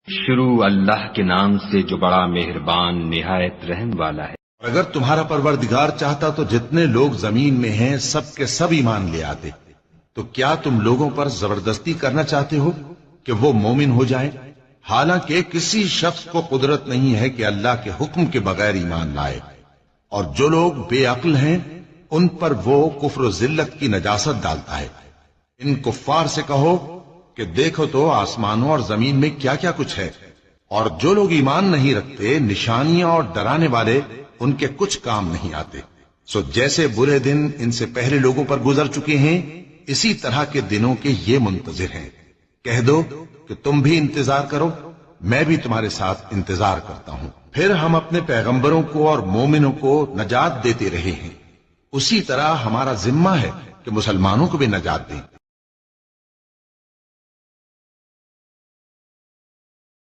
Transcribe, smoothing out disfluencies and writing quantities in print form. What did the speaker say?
شروع اللہ کے نام سے جو بڑا مہربان نہایت رحم والا ہے۔ اگر تمہارا پروردگار چاہتا تو جتنے لوگ زمین میں ہیں سب کے سب ایمان لے آتے، تو کیا تم لوگوں پر زبردستی کرنا چاہتے ہو کہ وہ مومن ہو جائیں؟ حالانکہ کسی شخص کو قدرت نہیں ہے کہ اللہ کے حکم کے بغیر ایمان لائے، اور جو لوگ بے عقل ہیں ان پر وہ کفر و ذلت کی نجاست ڈالتا ہے۔ ان کفار سے کہو کہ دیکھو تو آسمانوں اور زمین میں کیا کیا کچھ ہے، اور جو لوگ ایمان نہیں رکھتے نشانیاں اور ڈرانے والے ان کے کچھ کام نہیں آتے۔ سو جیسے برے دن ان سے پہلے لوگوں پر گزر چکے ہیں اسی طرح کے دنوں کے یہ منتظر ہیں۔ کہہ دو کہ تم بھی انتظار کرو، میں بھی تمہارے ساتھ انتظار کرتا ہوں۔ پھر ہم اپنے پیغمبروں کو اور مومنوں کو نجات دیتے رہے ہیں، اسی طرح ہمارا ذمہ ہے کہ مسلمانوں کو بھی نجات دیں۔